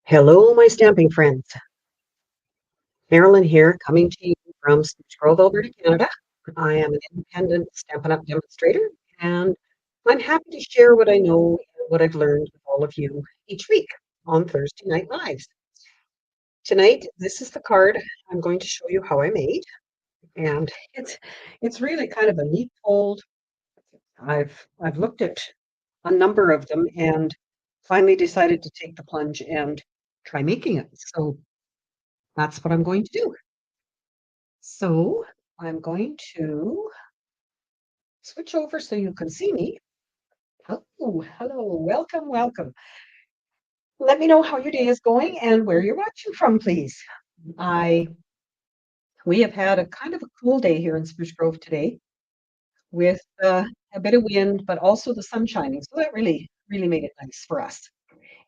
Hello, my stamping friends. Marilyn here, coming to you from Spruce Grove, Alberta, Canada. I am an independent Stampin' Up! Demonstrator, and I'm happy to share what I know and what I've learned with all of you each week on Thursday Night Lives. Tonight, this is the card I'm going to show you how I made, and it's really kind of a neat fold. I've looked at a number of them and finally decided to take the plunge and try making it. So that's what I'm going to do. So I'm going to switch over so you can see me. Oh, hello, welcome, welcome. Let me know how your day is going and where you're watching from, please. We have had a kind of a cool day here in Spruce Grove today with a bit of wind, but also the sun shining. So that really made it nice for us.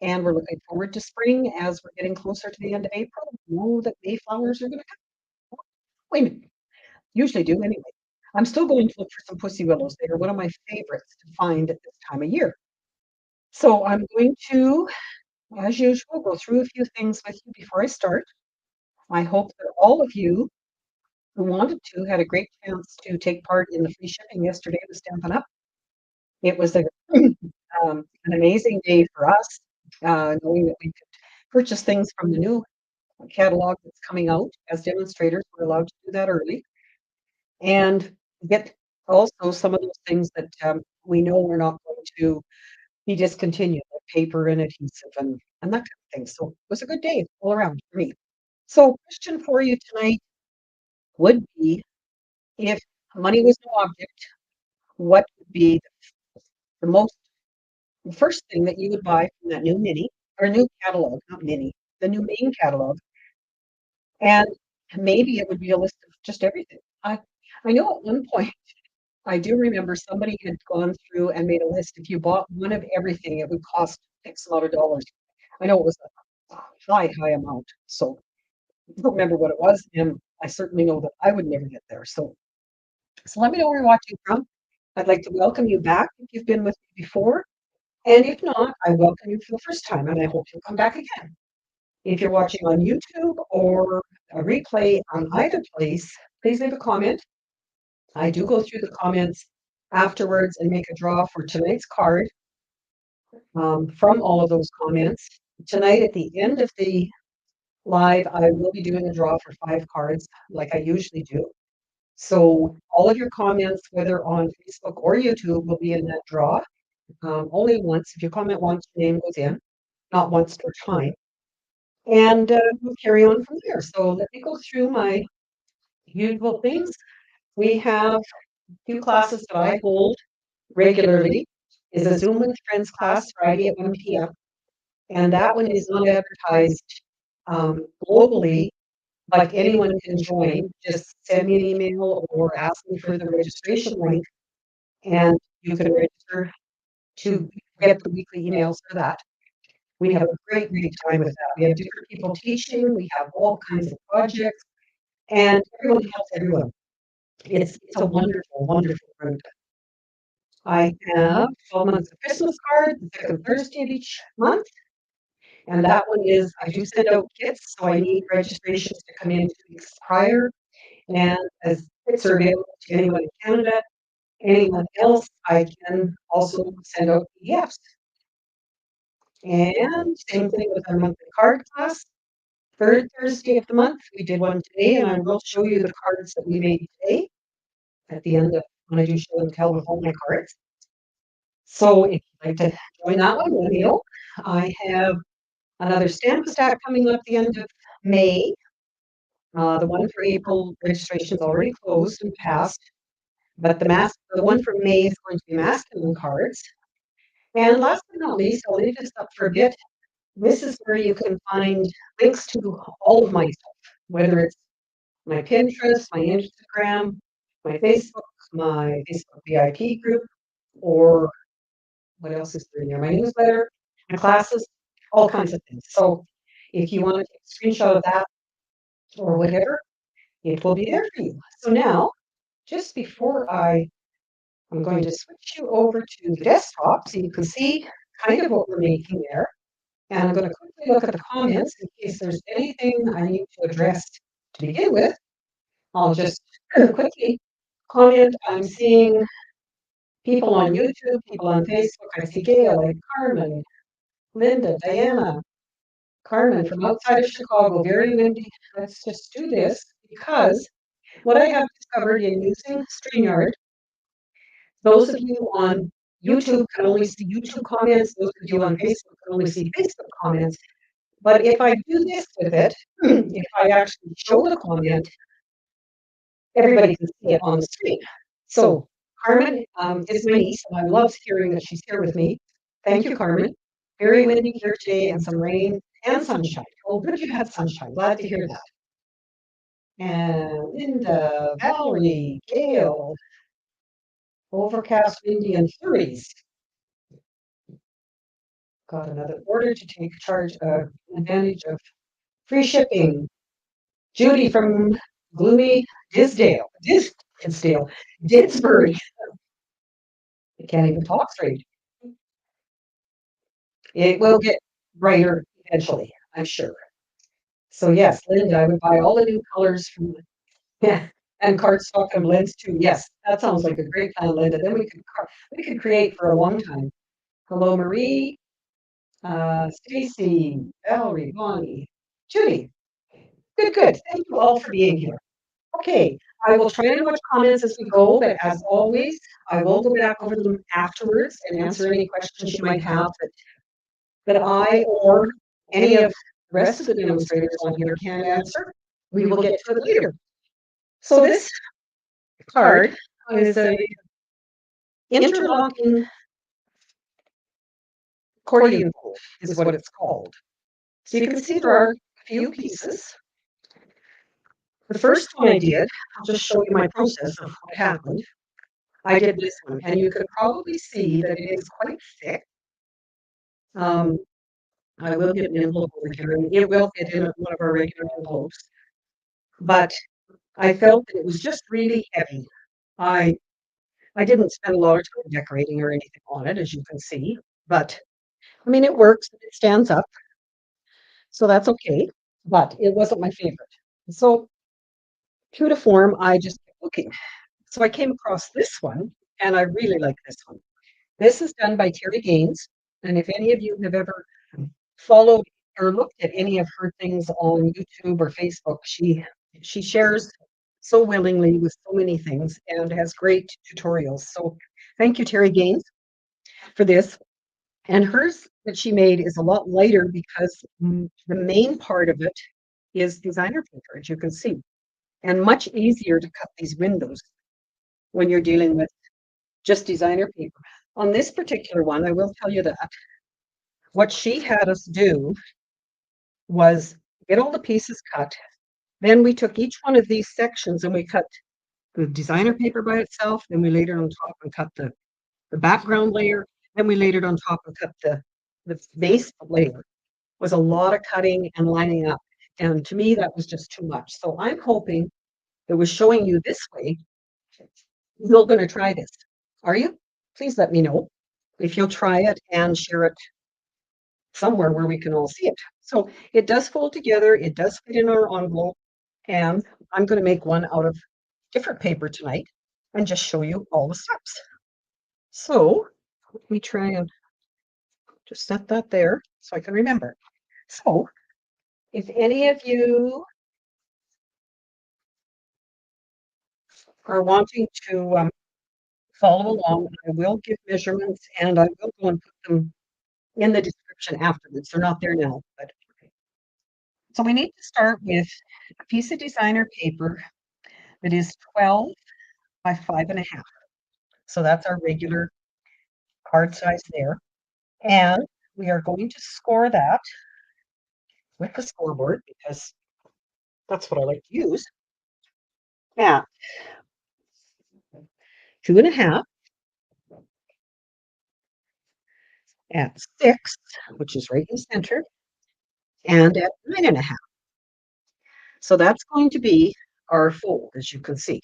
And we're looking forward to spring as we're getting closer to the end of April. We know that Mayflowers are going to come. Wait a minute. Usually do anyway. I'm still going to look for some pussy willows. They are one of my favorites to find at this time of year. So I'm going to, as usual, go through a few things with you before I start. I hope that all of you who wanted to had a great chance to take part in the free shipping yesterday with Stampin' Up. It was an amazing day for us, knowing that we could purchase things from the new catalog that's coming out. As demonstrators, we're allowed to do that early. And get also some of those things that we know we're not going to be discontinued, like paper and adhesive and that kind of thing. So it was a good day all around for me. So question for you tonight would be, if money was no object, what would be the first thing that you would buy from that new mini or new catalog, not mini, the new main catalog? And maybe it would be a list of just everything. I know at one point I do remember somebody had gone through and made a list. If you bought one of everything, it would cost X amount of dollars. I know it was a high amount. So I don't remember what it was, and I certainly know that I would never get there. So let me know where you're watching from. I'd like to welcome you back if you've been with me before. And if not, I welcome you for the first time, and I hope you'll come back again. If you're watching on YouTube or a replay on either place, please leave a comment. I do go through the comments afterwards and make a draw for tonight's card from all of those comments. Tonight, at the end of the live, I will be doing a draw for 5 cards like I usually do. So all of your comments, whether on Facebook or YouTube, will be in that draw. Only once. If you comment once, your name goes in, not once per time. And we'll carry on from there. So let me go through my usual things. We have 2 classes that I hold regularly. Is a Zoom with Friends class Friday at 1 p.m. And that one is not advertised globally, like anyone can join. Just send me an email or ask me for the registration link, and you can register to get the weekly emails for that. We have a great time with that. We have different people teaching, we have all kinds of projects, and everyone helps everyone. It's a wonderful group. I have 12 months of Christmas card, the second Thursday of each month. And that one is, I do send out kits, so I need registrations to come in 2 weeks prior. And as kits are available to anyone in Canada, anyone else, I can also send out PDFs. And same thing with our monthly card class. Third Thursday of the month, we did one today, and I will show you the cards that we made today at the end of when I do show and tell with all my cards. So if you'd like to join that one, let me know. I have another stamp stack coming up at the end of May. The one for April registration is already closed and passed, but the one for May is going to be masculine cards. And last but not least, I'll leave this up for a bit. This is where you can find links to all of my stuff, whether it's my Pinterest, my Instagram, my Facebook VIP group, or what else is there in there? My newsletter, my classes, all kinds of things. So if you want to take a screenshot of that or whatever, it will be there for you. So now, just before I'm going to switch you over to the desktop so you can see kind of what we're making there. And I'm gonna quickly look at the comments in case there's anything I need to address to begin with. I'll just quickly comment. I'm seeing people on YouTube, people on Facebook. I see Gail and Carmen, Linda, Diana, Carmen from outside of Chicago, very windy. Let's just do this because what I have discovered in using StreamYard, those of you on YouTube can only see YouTube comments, those of you on Facebook can only see Facebook comments. But if I do this with it, if I actually show the comment, everybody can see it on the screen. So Carmen is my niece, and I love hearing that she's here with me. Thank you, Carmen. Very windy here today, and some rain and sunshine. Oh, good you had sunshine. Glad to hear that. And Linda, Valerie, Gail, overcast, windy, and flurries. Got another order to take charge of advantage of free shipping. Judy from gloomy Didsbury. I can't even talk straight. It will get brighter eventually, I'm sure. So yes, Linda, I would buy all the new colors from yeah, and cardstock and blends too. Yes, that sounds like a great plan, Linda. Then we could create for a long time. Hello, Marie, Stacy, Valerie, Bonnie, Judy. Good, good. Thank you all for being here. Okay, I will try and watch comments as we go, but as always, I will go back over them afterwards and answer any questions you might have that I or any of the rest of the demonstrators on here can answer. We will get to it later. So this card is a interlocking accordion is what it's called. So you can see there are a few pieces. The first one I did, I'll just show you my process of what happened. I did this one, and you could probably see that it is quite thick. I will get an envelope over here, and it will fit in one of our regular envelopes. But I felt that it was just really heavy. I I didn't spend a lot of time decorating or anything on it, as you can see, but I mean, it works, it stands up, so that's okay, but it wasn't my favorite. So true to form, I just kept looking. So I came across this one, and I really like this one. This is done by Teri Gaines, and if any of you have ever followed or looked at any of her things on YouTube or Facebook, she shares so willingly with so many things and has great tutorials. So thank you, Teri Gaines, for this. And hers that she made is a lot lighter because the main part of it is designer paper, as you can see, and much easier to cut these windows when you're dealing with just designer paper. On this particular one, I will tell you that what she had us do was get all the pieces cut. Then we took each one of these sections and we cut the designer paper by itself. Then we laid it on top and cut the background layer. Then we laid it on top and cut the base layer. Was a lot of cutting and lining up. And to me, that was just too much. So I'm hoping that with showing you this way, you're going to try this. Are you? Please let me know if you'll try it and share it somewhere where we can all see it. So it does fold together. It does fit in our envelope. And I'm going to make one out of different paper tonight and just show you all the steps. So let me try and just set that there so I can remember. So if any of you are wanting to follow along, I will give measurements and I will go and put them in the description afterwards. They're not there now, but so we need to start with a piece of designer paper that is 12 by 5.5. So that's our regular card size there. And we are going to score that with the scoreboard because that's what I like to use. At 2.5, at 6, which is right in the center, and at 9.5. So that's going to be our fold, as you can see.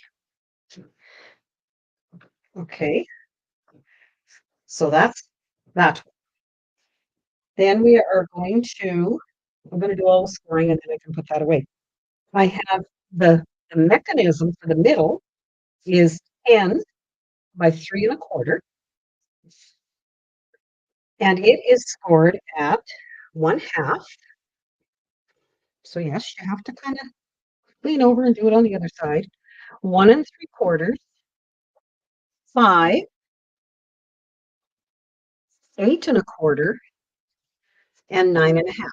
Okay, so that's that one. Then we are going to, I'm going to do all the scoring and then I can put that away. I have the mechanism for the middle is 10 by 3 1/4, and it is scored at 1/2. So yes, you have to kind of lean over and do it on the other side. 1 3/4, 5, 8 1/4, and 9 1/2.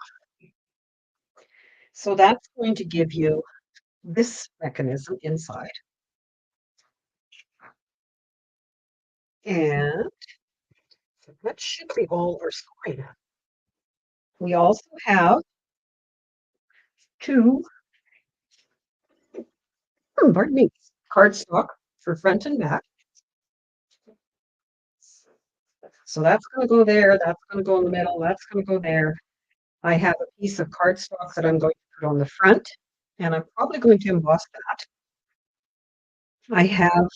So that's going to give you this mechanism inside. And that should be all our scoring. We also have two, pardon me, cardstock for front and back. So that's going to go there, that's going to go in the middle, that's going to go there. I have a piece of cardstock that I'm going to put on the front, and I'm probably going to emboss that. I have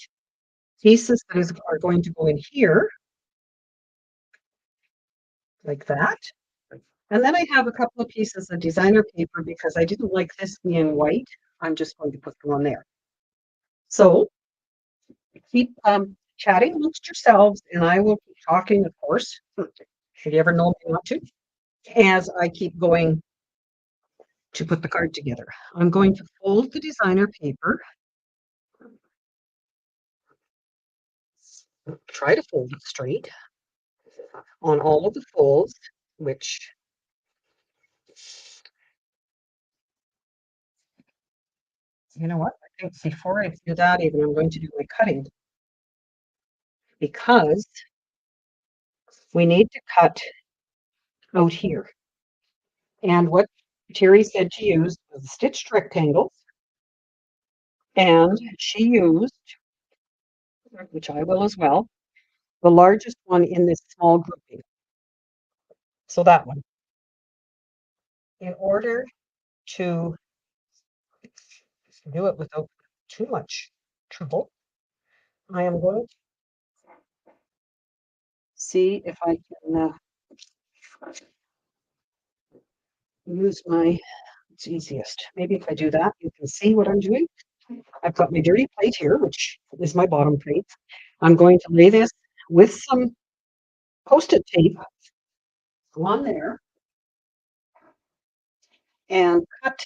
pieces that are going to go in here, like that. And then I have a couple of pieces of designer paper because I didn't like this being white. I'm just going to put them on there. So keep chatting amongst yourselves, and I will keep talking, of course, if you ever know me not to, as I keep going to put the card together. I'm going to fold the designer paper. Try to fold it straight on all of the folds, which you know what? I think before I do that, even I'm going to do my cutting because we need to cut out here. And what Teri said to use was stitched rectangles, and she used, which I will as well, the largest one in this small grouping. So that one. In order to do it without too much trouble, I am going to see if I can use it's easiest. Maybe if I do that, you can see what I'm doing. I've got my dirty plate here, which is my bottom plate. I'm going to lay this with some Post-it tape on there and cut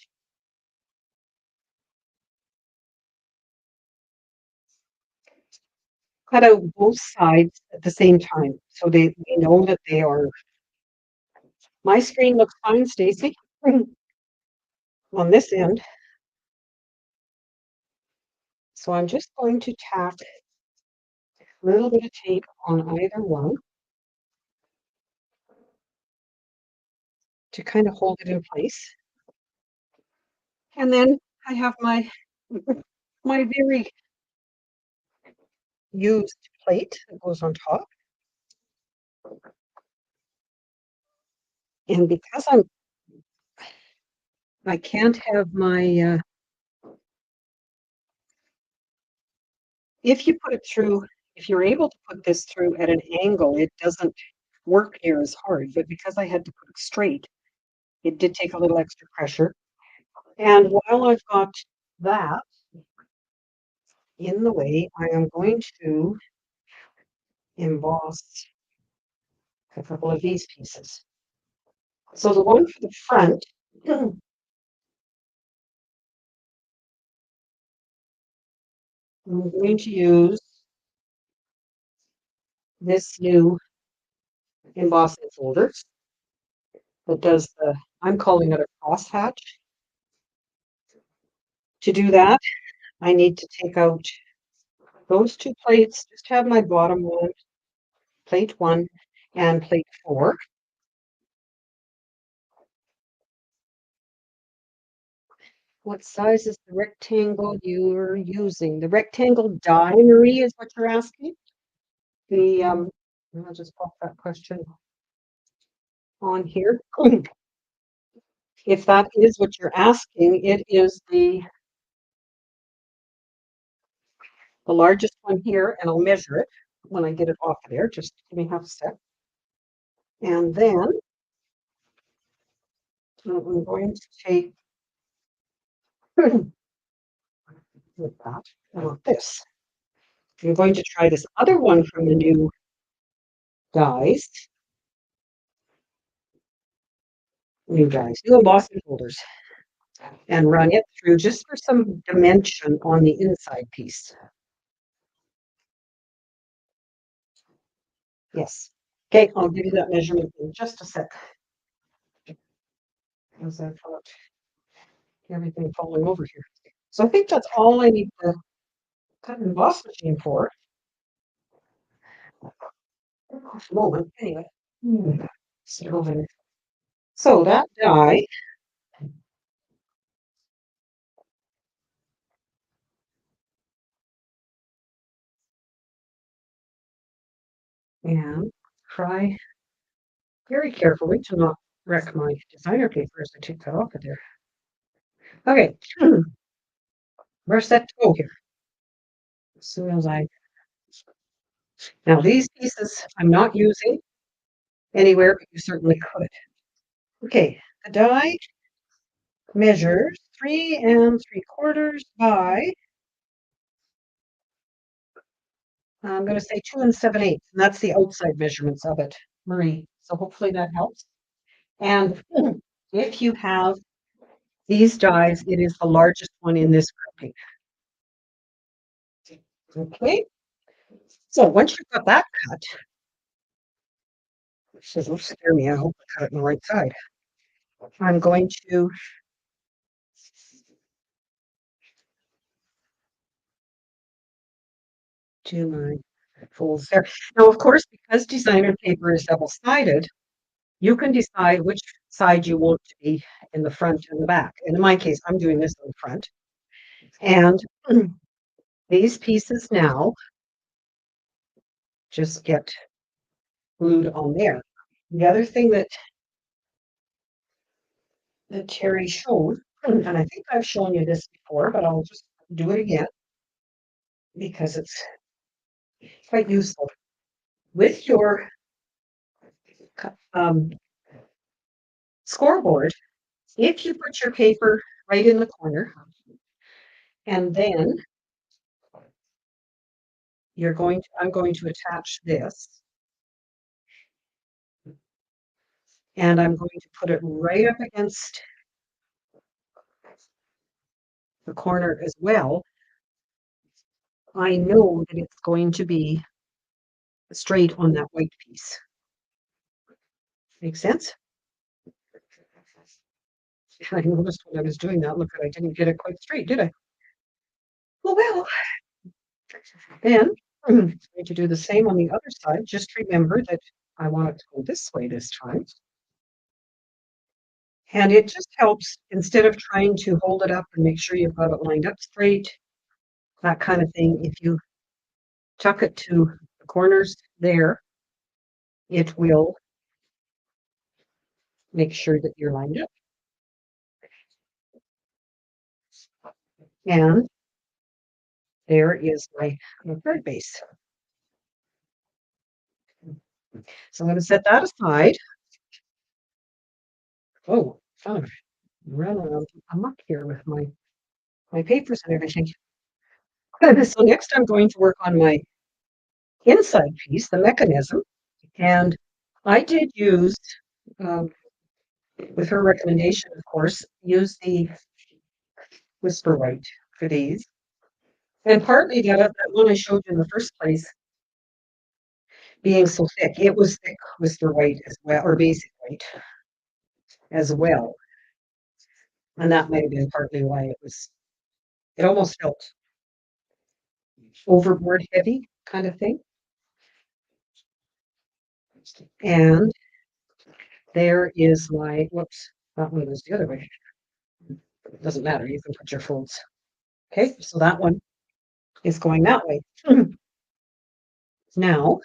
out both sides at the same time so we know that they are. My screen looks fine, Stacy, on this end. So I'm just going to tack a little bit of tape on either one to kind of hold it in place. And then I have my very used plate that goes on top. And because I can't have if you put it through, if you're able to put this through at an angle, it doesn't work near as hard. But because I had to put it straight, it did take a little extra pressure. And while I've got that in the way, I am going to emboss a couple of these pieces. So the one for the front, I'm going to use this new embossing folder that does I'm calling it a crosshatch. To do that, I need to take out those two plates, just have my bottom one, plate 1 and plate 4. What size is the rectangle you're using? The rectangle die, Marie, is what you're asking? I'll just pop that question on here. If that is what you're asking, it is the largest one here, and I'll measure it when I get it off there. Just give me half a sec. And then I'm going to take with that. I want this. I'm going to try this other one from the new dies. New embossing folders, and run it through just for some dimension on the inside piece. Yes. Okay, I'll give you that measurement in just a sec. As I thought everything falling over here. So I think that's all I need the cut and emboss machine for. Moment, anyway. So that die and try very carefully to not wreck my designer paper as I take that off of there. Okay, we're set to go here. As soon as I now these pieces I'm not using anywhere, but you certainly could. Okay, the die measures 3 3/4 by I'm going to say 2 7/8, and that's the outside measurements of it, Marie. So hopefully that helps. And if you have these dies, it is the largest one in this grouping. Okay. So once you've got that cut, this will scare me. I hope I cut it on the right side. I'm going to do my folds there. Now, of course, because designer paper is double-sided, you can decide which side you want to be in the front and the back. And in my case, I'm doing this on the front. And these pieces now just get glued on there. The other thing that Teri showed, and I think I've shown you this before, but I'll just do it again because it's quite useful. With your scoreboard, if you put your paper right in the corner, and then I'm going to attach this, and I'm going to put it right up against the corner as well. I know that it's going to be straight on that white piece. Make sense? I noticed when I was doing that, look, I didn't get it quite straight, did I? Well, then I'm going to do the same on the other side. Just remember that I want it to go this way this time. And it just helps, instead of trying to hold it up and make sure you've got it lined up straight, that kind of thing, if you tuck it to the corners there, it will make sure that you're lined up. And there is my third base. So I'm going to set that aside. Oh, kind of run around amok here with my papers and everything. So next I'm going to work on my inside piece, the mechanism. And I did use, with her recommendation, of course, use the Whisper White for these. And partly that one I showed you in the first place being so thick, it was thick Whisper White as well, or basic white as well. And that might have been partly why it almost felt overboard heavy kind of thing. And there is my, whoops, that one was the other way. It doesn't matter, you can put your folds. Okay, so that one is going that way. Now,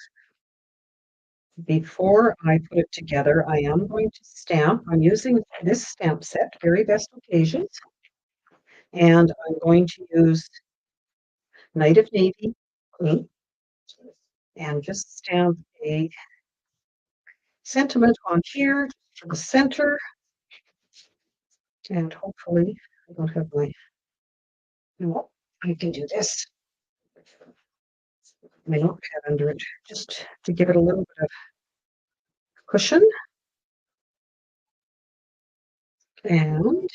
before I put it together, I am going to stamp. I'm using this stamp set, Very Best Occasions, and I'm going to use Night of Navy ink and just stamp a sentiment on here for the center. And hopefully I don't have my, no, I can do this. My notepad under it, just to give it a little bit of cushion. And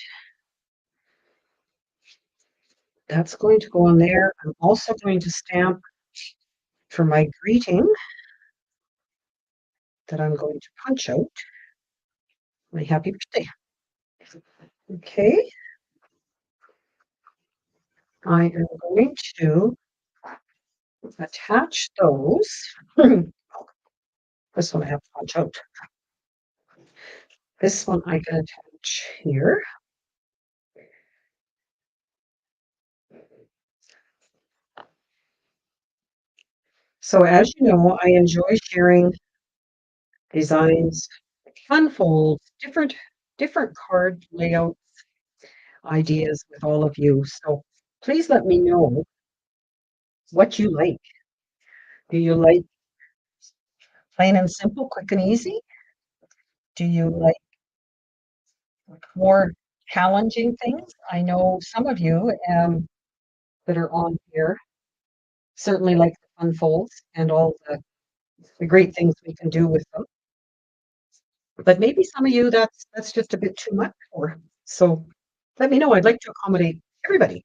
that's going to go on there. I'm also going to stamp for my greeting that I'm going to punch out my happy birthday. Okay. I am going to attach those. This one I have to punch out. This one I can attach here. So as you know, I enjoy sharing designs, fun folds, different card layout ideas with all of you. So please let me know what you like. Do you like plain and simple, quick and easy? Do you like more challenging things? I know some of you that are on here certainly like the fun folds and all the great things we can do with them. But maybe some of you that's just a bit too much for. So let me know. I'd like to accommodate everybody.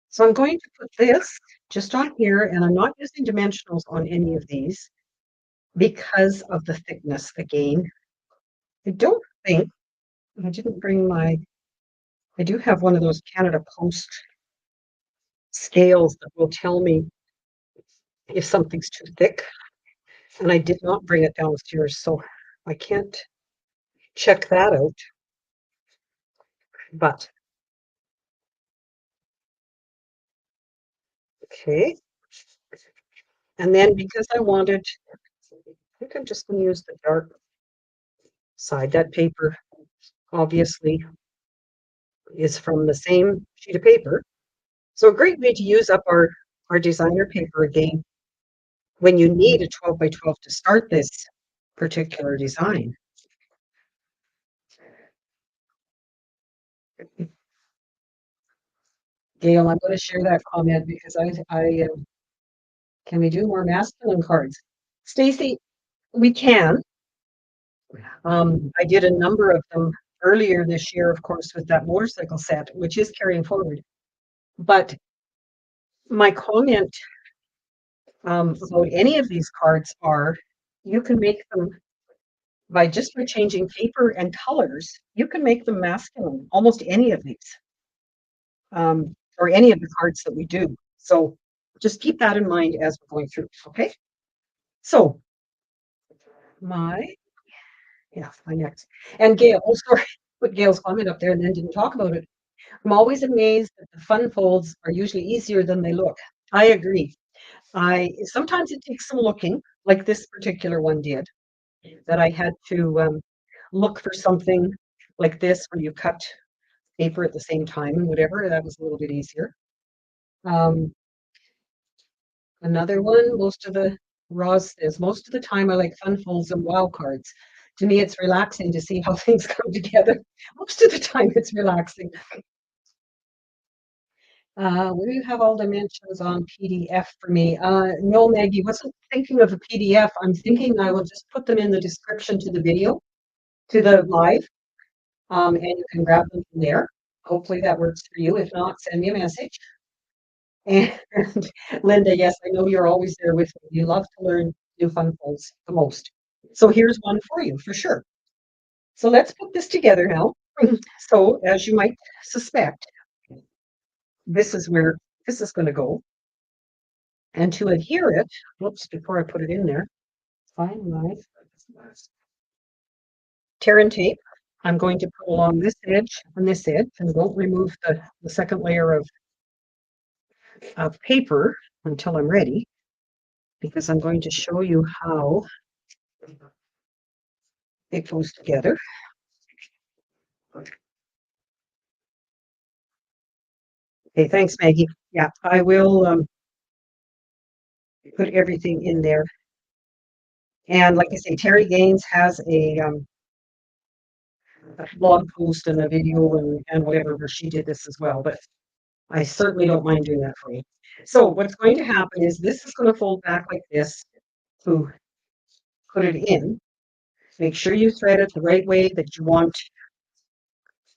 So I'm going to put this just on here, and I'm not using dimensionals on any of these because of the thickness again. I don't think I didn't bring my, I do have one of those Canada Post scales that will tell me if something's too thick, and I did not bring it downstairs, so I can't check that out. But okay. And then because I wanted, I think I'm just going to use the dark side. That paper obviously is from the same sheet of paper. So a great way to use up our designer paper again when you need a 12 by 12 to start this particular design. Gail, I'm going to share that comment because I can we do more masculine cards? Stacy, we can. I did a number of them earlier this year, of course, with that motorcycle set, which is carrying forward. But my comment about any of these cards are you can make them by changing paper and colors, you can make them masculine, almost any of these, or any of the cards that we do. So just keep that in mind as we're going through, okay? So my, yeah, my next. And Gail, oh, sorry, put Gail's comment up there and then didn't talk about it. I'm always amazed that the fun folds are usually easier than they look. I agree. Sometimes it takes some looking, like this particular one did, that I had to look for something like this where you cut paper at the same time and whatever. That was a little bit easier. Another one, Roz says, most of the time I like fun folds and wild cards. To me, it's relaxing to see how things come together. Most of the time, it's relaxing. Will you have all dimensions on PDF for me? No, Maggie, wasn't thinking of a PDF. I'm thinking I will just put them in the description to the video, to the live, and you can grab them from there. Hopefully that works for you. If not, send me a message. And Linda, yes, I know you're always there with me. You love to learn new fun folds the most. So here's one for you for sure. So let's put this together now. So as you might suspect, this is where this is going to go. And to adhere it, whoops, before I put it in there, find my tear and tape. I'm going to put along this edge and this edge, and won't remove the second layer of paper until I'm ready, because I'm going to show you how it goes together. Okay, thanks, Maggie. Yeah, I will put everything in there. And like I say, Teri Gaines has blog post and a video and whatever where she did this as well, but I certainly don't mind doing that for you. So what's going to happen is this is going to fold back like this to put it in. Make sure you thread it the right way that you want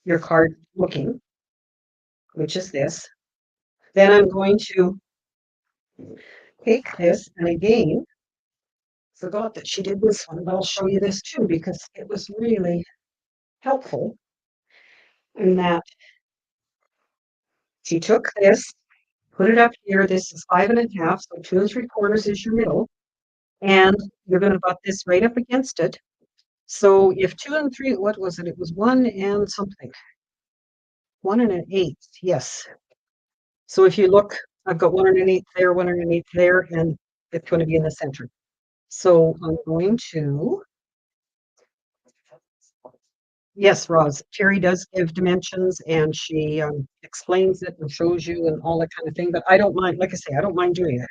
your card looking, which is this. Then I'm going to take this, and again, forgot that she did this one, but I'll show you this too because it was really helpful in that she took this, put it up here. This is 5.5, so 2 3/4 is your middle, and you're going to butt this right up against it. So if 2 and 3, what was it? It was 1 and something, 1 and 1/8. Yes. So if you look, I've got 1 and 1/8 there, 1 and 1/8 there, and it's going to be in the center. So I'm going to, yes, Roz, Teri does give dimensions and she explains it and shows you and all that kind of thing, but I don't mind, like I say, I don't mind doing it.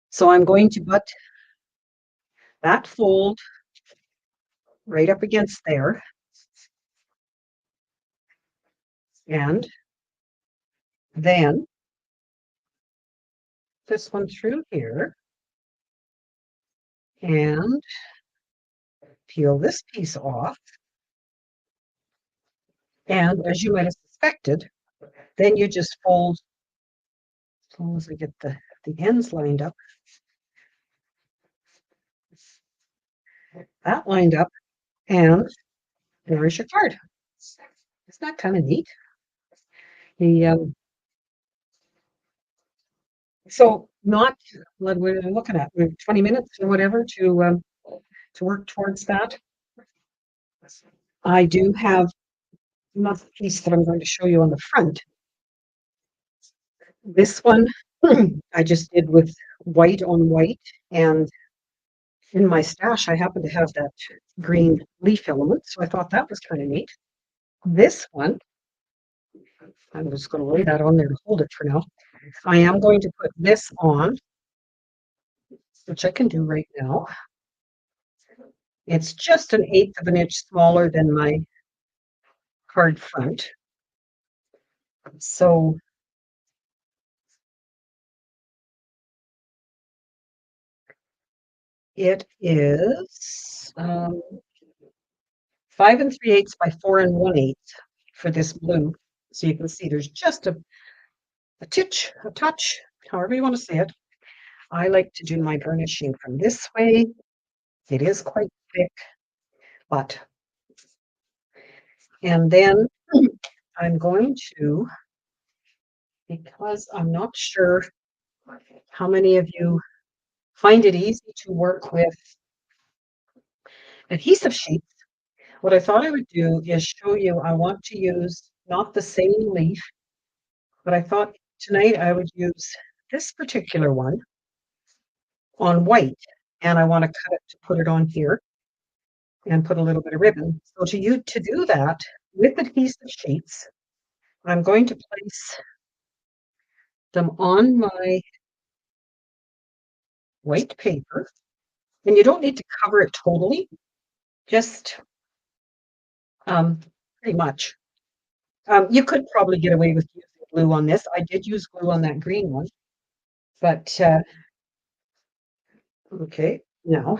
So I'm going to butt that fold right up against there and then this one through here and peel this piece off. And as you might have suspected, then you just fold as long as I get the ends lined up. That lined up, and there's your card. Isn't that kind of neat? The so not what we're looking at, 20 minutes or whatever to work towards that. I do have another piece that I'm going to show you on the front. This one I just did with white on white, and in my stash I happen to have that green leaf element, so I thought that was kind of neat. This one, I'm just going to lay that on there to hold it for now. I am going to put this on, which I can do right now. It's just 1/8 of an inch smaller than my card front. So it is 5 3/8 by 4 1/8 for this blue. So you can see there's just a touch, however you want to say it. I like to do my burnishing from this way. It is quite thick, but, and then I'm going to, because I'm not sure how many of you find it easy to work with adhesive sheets, what I thought I would do is show you, I want to use not the same leaf, but I thought tonight I would use this particular one on white, and I want to cut it to put it on here and put a little bit of ribbon. So to do that with adhesive sheets, I'm going to place them on my white paper, and you don't need to cover it totally, just pretty much. You could probably get away with using glue on this. I did use glue on that green one, but okay, now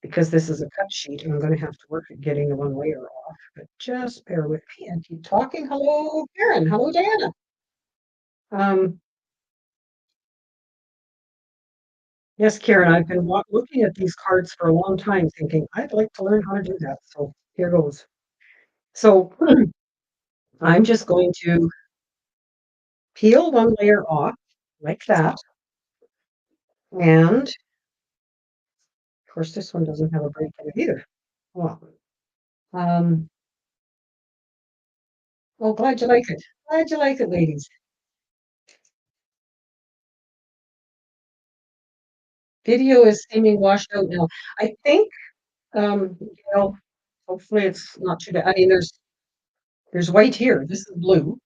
because this is a cut sheet, I'm going to have to work at getting the one layer off, but just bear with me and keep talking. Hello, Karen. Hello, Diana. Yes, Karen, I've been looking at these cards for a long time thinking, I'd like to learn how to do that. So here goes. So I'm just going to peel one layer off like that. And of course, this one doesn't have a break in it either. Well, well, glad you like it. Glad you like it, ladies. Video is seeming washed out now. I think, you know, hopefully it's not too bad. I mean, there's white here. This is blue,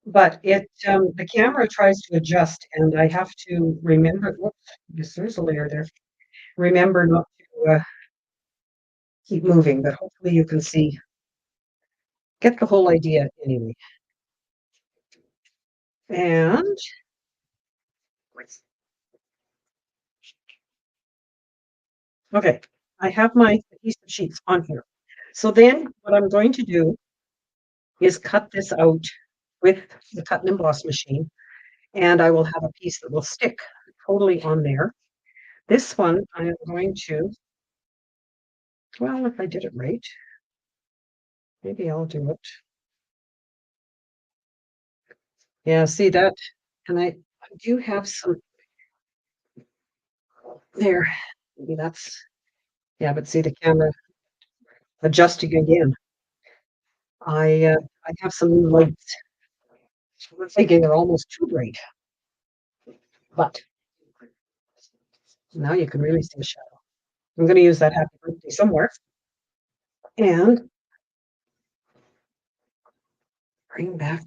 but the camera tries to adjust, and I have to remember. Whoops, yes, there's a layer there. Remember not to keep moving, but hopefully you can see, get the whole idea anyway. And okay, I have my adhesive sheets on here. So then what I'm going to do is cut this out with the cut and emboss machine, and I will have a piece that will stick totally on there. This one I am going to, well, if I did it right, maybe I'll do it. Yeah, see that, and I do have some there. Maybe that's, yeah, but see the camera adjusting again. I have some lights. I'm thinking they're almost too bright, but now you can really see the shadow. I'm going to use that happy birthday somewhere and bring back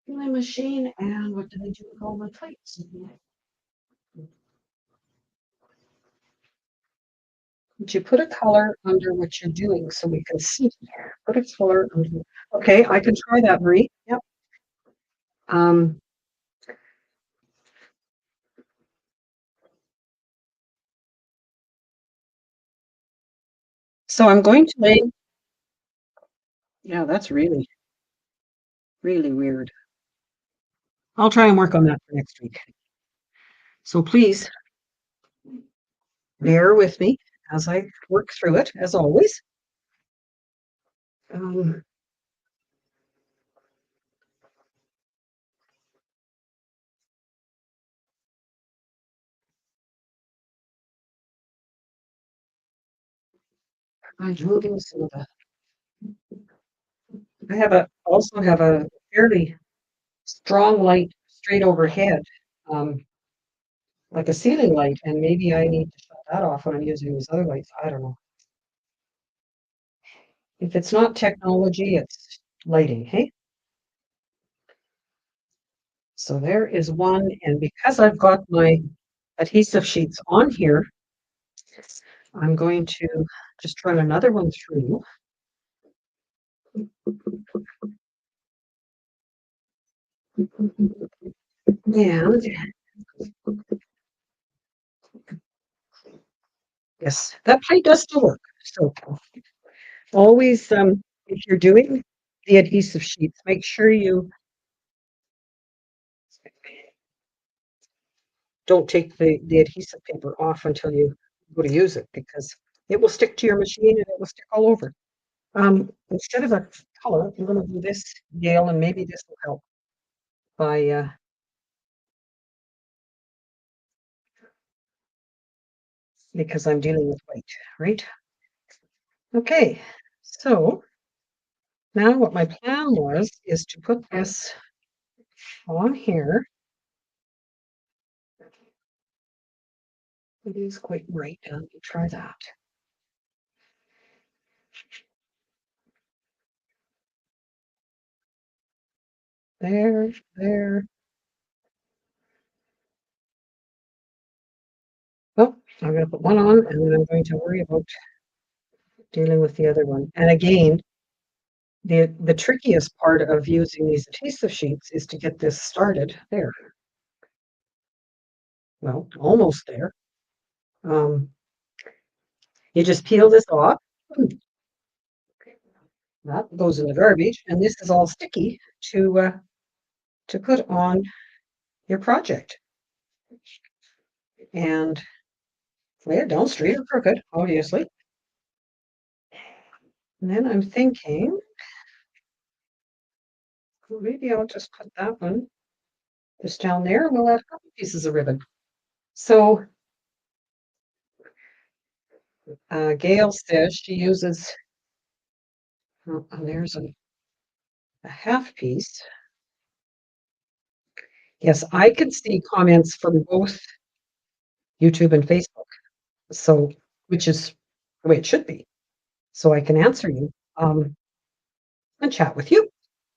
my machine. And what did I do with all my plates? Would you put a color under what you're doing so we can see? Put a color under. Okay, I can try that, Marie. Yep. Um, so I'm going to lay, yeah, that's really, really weird. I'll try and work on that for next week. So please bear with me as I work through it, as always. Um, I'm moving some of the, I have a, also have a fairly strong light straight overhead, um, like a ceiling light, and maybe I need to shut that off when I'm using these other lights. I don't know. If it's not technology, it's lighting, hey? So there is one, and because I've got my adhesive sheets on here, I'm going to just run another one through. And yes, that plate does still work. So always, if you're doing the adhesive sheets, make sure you don't take the adhesive paper off until you go to use it, because it will stick to your machine and it will stick all over. Instead of a color, I'm going to do this Yale, and maybe this will help by because I'm dealing with white, right? Okay, so now what my plan was is to put this on here. It is quite bright. Let me try that. There, there. Oh, I'm going to put one on, and then I'm going to worry about dealing with the other one. And again, the trickiest part of using these adhesive sheets is to get this started. There. Well, almost there. You just peel this off. That goes in the garbage, and this is all sticky to put on your project. And lay it down straight or crooked, obviously. And then I'm thinking, well, maybe I'll just put that one just down there, and we'll add a couple pieces of ribbon. So Gail says she uses, oh, and there's a half piece. Yes, I can see comments from both YouTube and Facebook. So, which is the way it should be. So I can answer you and chat with you.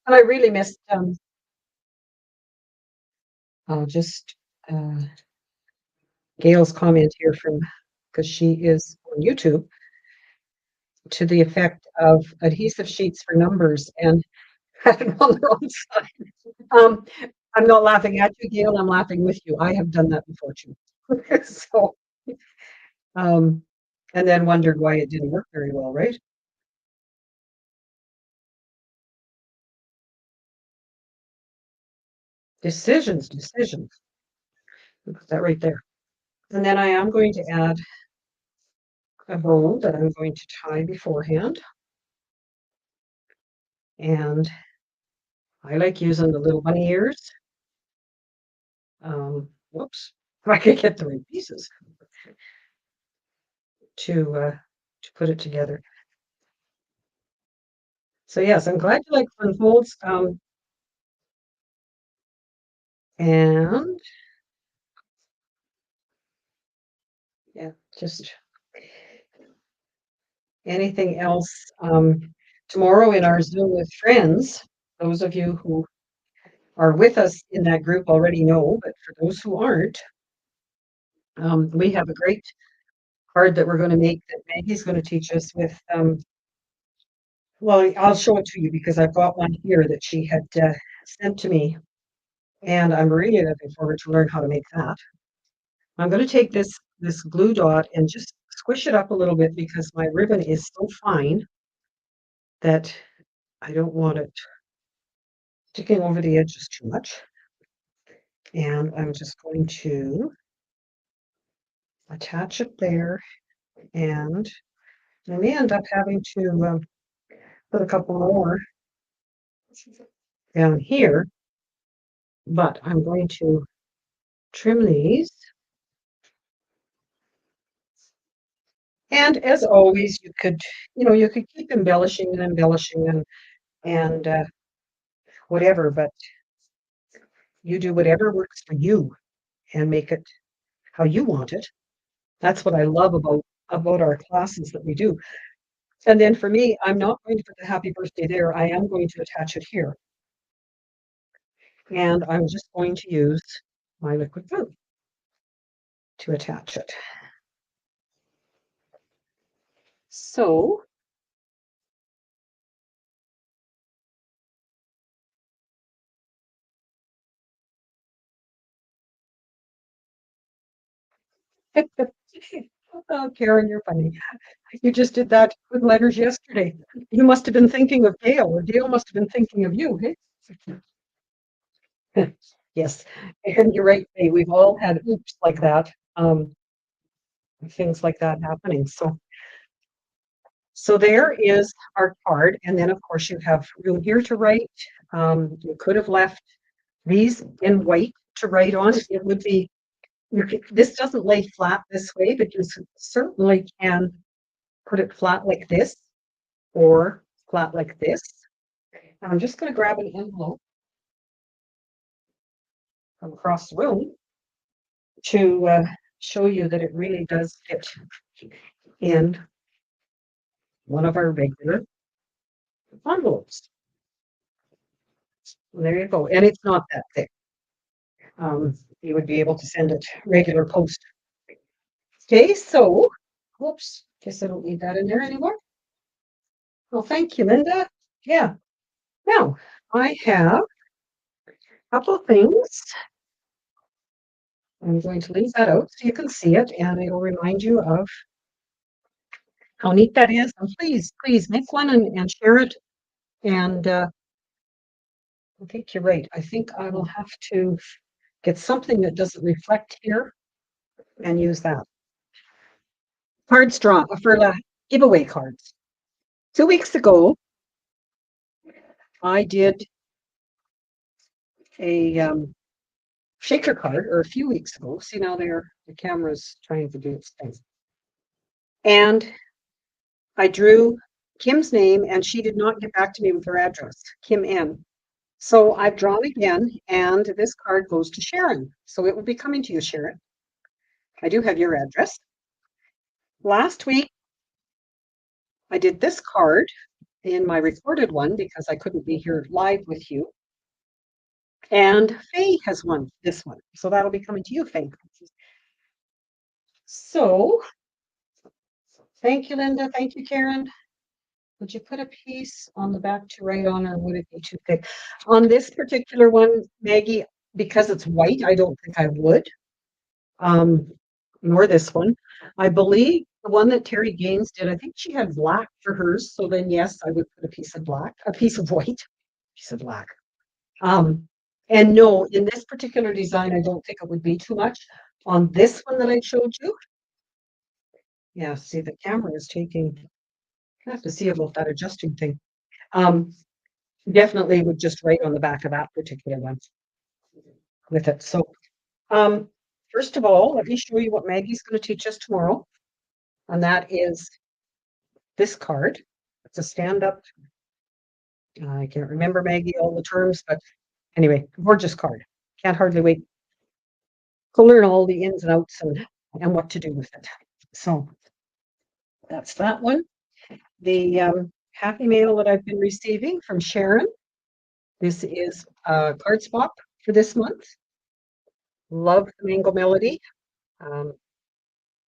And I really missed, I'll just Gail's comment here from, because she is on YouTube, to the effect of adhesive sheets for numbers and had it on the wrong side. Um, I'm not laughing at you, Gail, I'm laughing with you. I have done that before too. So, um, and then wondered why it didn't work very well, right? Decisions, decisions. Put that right there. And then I am going to add a bow that I'm going to tie beforehand. And I like using the little bunny ears. Whoops, if I could get the right pieces to put it together. So yes, I'm glad you like fun folds. And yeah, just anything else. Tomorrow in our Zoom with friends, those of you who are with us in that group already know, but for those who aren't, we have a great card that we're going to make that Maggie's going to teach us with. Well, I'll show it to you because I've got one here that she had sent to me, and I'm really looking forward to learn how to make that. I'm going to take this glue dot and just squish it up a little bit because my ribbon is so fine that I don't want it sticking over the edges too much. And I'm just going to attach it there, and I may end up having to put a couple more down here, but I'm going to trim these. And as always, you could keep embellishing and embellishing and whatever, but you do whatever works for you and make it how you want it. That's what I love about our classes that we do. And then for me, I'm not going to put the happy birthday there. I am going to attach it here. And I'm just going to use my liquid glue to attach it. So oh, Karen, you're funny. You just did that with letters yesterday. You must have been thinking of Dale, or Dale must have been thinking of you. Hey? Yes, and you're right, Faye, we've all had oops like that, things like that happening. So there is our card, and then of course you have room here to write. You could have left these in white to write on. It would be this doesn't lay flat this way, but you certainly can put it flat like this or flat like this. I'm just going to grab an envelope from across the room to show you that it really does fit in one of our regular envelopes. There you go. And it's not that thick. You would be able to send it regular post. Okay, so, whoops, guess I don't need that in there anymore. Well, thank you, Linda. Yeah. Now, I have a couple of things. I'm going to leave that out so you can see it, and it'll remind you of how neat that is. And please make one and share it. And I think you're right. I think I will have to get something that doesn't reflect here and use that. Cards drawn for giveaway cards. 2 weeks ago, I did a shaker card, or a few weeks ago. See, now the camera's trying to do its thing. And I drew Kim's name, and she did not get back to me with her address, Kim M. So I've drawn again, and this card goes to Sharon. So it will be coming to you, Sharon. I do have your address. Last week, I did this card in my recorded one because I couldn't be here live with you. And Faye has won this one. So that'll be coming to you, Faye. So, thank you, Linda. Thank you, Karen. Would you put a piece on the back to write on, or would it be too thick? On this particular one, Maggie, because it's white, I don't think I would. Um, Nor this one. I believe the one that Teri Gaines did, I think she had black for hers. So then, yes, I would put a piece of black, a piece of white, piece of black. Um, and no, in this particular design, I don't think it would be too much. On this one that I showed you, yeah, see, the camera is taking, I have to see about that adjusting thing. Um, Definitely would just write on the back of that particular one with it. So, um, first of all, let me show you what Maggie's going to teach us tomorrow. And that is this card. It's a stand-up. I can't remember, Maggie, all the terms, but anyway, gorgeous card. Can't hardly wait to learn all the ins and outs and what to do with it. So that's that one. The happy mail that I've been receiving from Sharon. This is a card swap for this month. Love the Mango Melody. Um,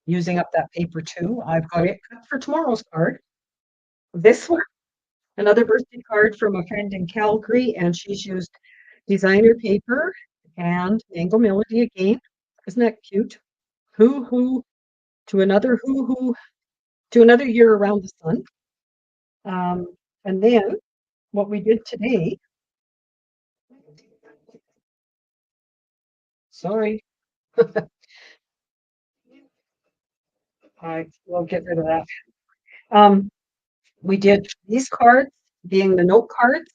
Using up that paper too. I've got it cut for tomorrow's card. This one, another birthday card from a friend in Calgary, and she's used designer paper and Mango Melody again. Isn't that cute? Hoo hoo hoo hoo to another year around the sun. And then what we did today, sorry, I will get rid of that. Um, we did these cards being the note cards,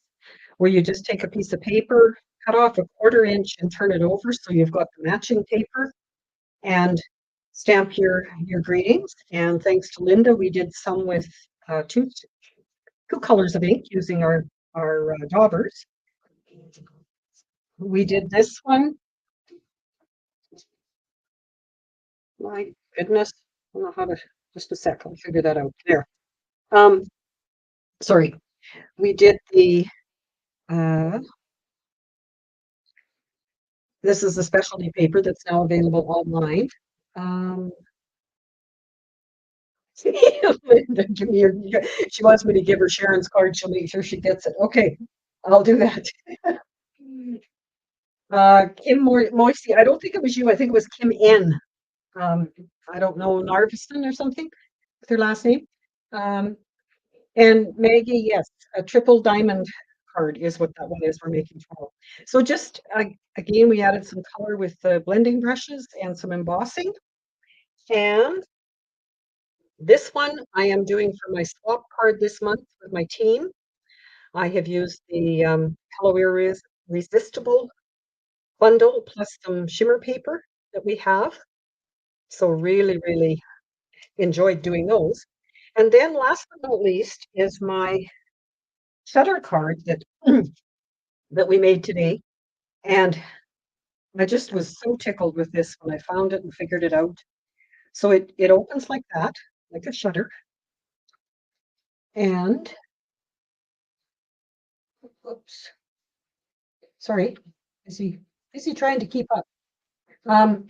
where you just take a piece of paper, cut off a 1/4 inch and turn it over so you've got the matching paper and stamp your greetings. And thanks to Linda, we did some with two colors of ink using our daubers. We did this one. My goodness, I don't know how to, just a sec, I'll figure that out. There. Um, Sorry. We did the, this is the specialty paper that's now available online. Um, Linda, she wants me to give her Sharon's card. She'll make sure she gets it. Okay, I'll do that. Kim Moisey, I don't think it was you. I think it was Kim N. Um, I don't know, Narveston or something with her last name. Um, and Maggie, yes, a triple diamond card is what that one is we're making tomorrow. So just again, we added some color with the blending brushes and some embossing. And this one I am doing for my swap card this month with my team. I have used the Color Resistible bundle plus some shimmer paper that we have. So really, really enjoyed doing those. And then last but not least is my shutter card that that we made today. And I just was so tickled with this when I found it and figured it out. So it opens like that, like a shutter. And oops, sorry, is he trying to keep up? Um,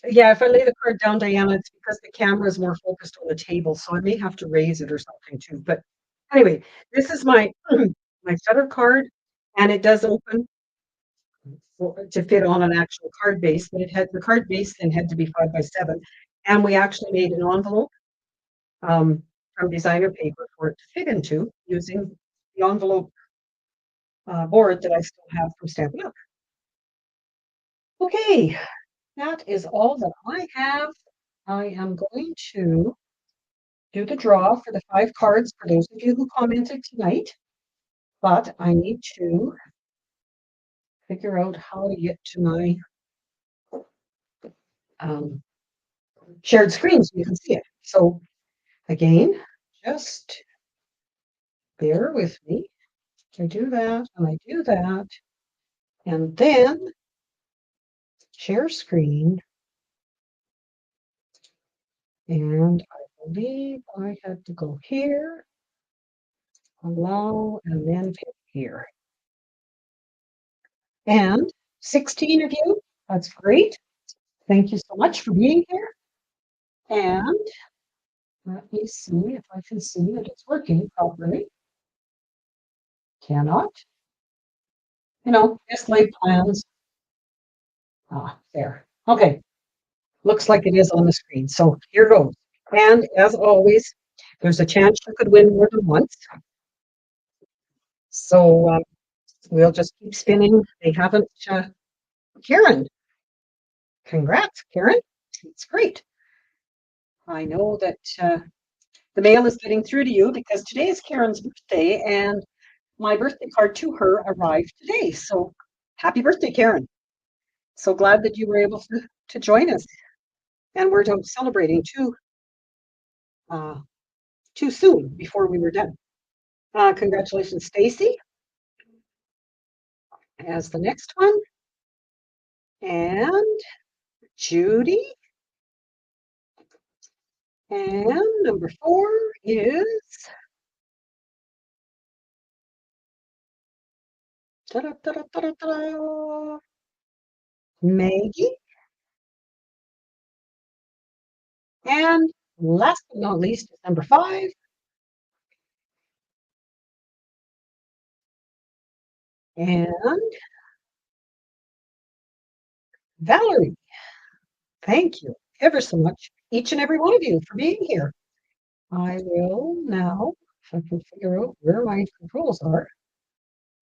yeah, if I lay the card down, Diana, it's because the camera is more focused on the table, so I may have to raise it or something too. But anyway, this is my my shutter card, and it does open to fit on an actual card base, but it had the card base then had to be 5x7, and we actually made an envelope from designer paper for it to fit into using the envelope board that I still have from Stampin' Up. Okay, that is all that I have. I am going to do the draw for the 5 cards for those of you who commented tonight, but I need to figure out how to get to my um, shared screen so you can see it. So again, just bear with me. I do that and I do that, and then share screen. And I believe I had to go here, allow, and then pick here. And 16 of you, that's great. Thank you so much for being here. And let me see if I can see that it's working properly. Cannot. Just laid plans. Ah, there. Okay. Looks like it is on the screen. So here goes. And as always, there's a chance you could win more than once. So we'll just keep spinning. They haven't, Karen, congrats, Karen. It's great. I know that the mail is getting through to you because today is Karen's birthday and my birthday card to her arrived today. So happy birthday, Karen. So glad that you were able to join us. And we're celebrating uh, too soon before we were done. Congratulations, Stacy, as the next one. And Judy. And number 4 is Maggie. And last but not least is number 5. And Valerie. Thank you ever so much, each and every one of you, for being here. I will now, if I can figure out where my controls are,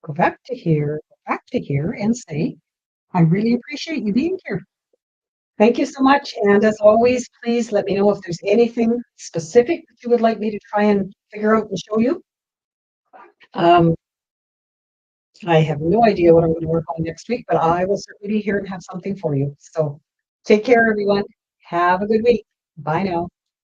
go back to here, and say, I really appreciate you being here. Thank you so much. And as always, please let me know if there's anything specific that you would like me to try and figure out and show you. Um, I have no idea what I'm going to work on next week, but I will certainly be here and have something for you. So take care, everyone. Have a good week. Bye now.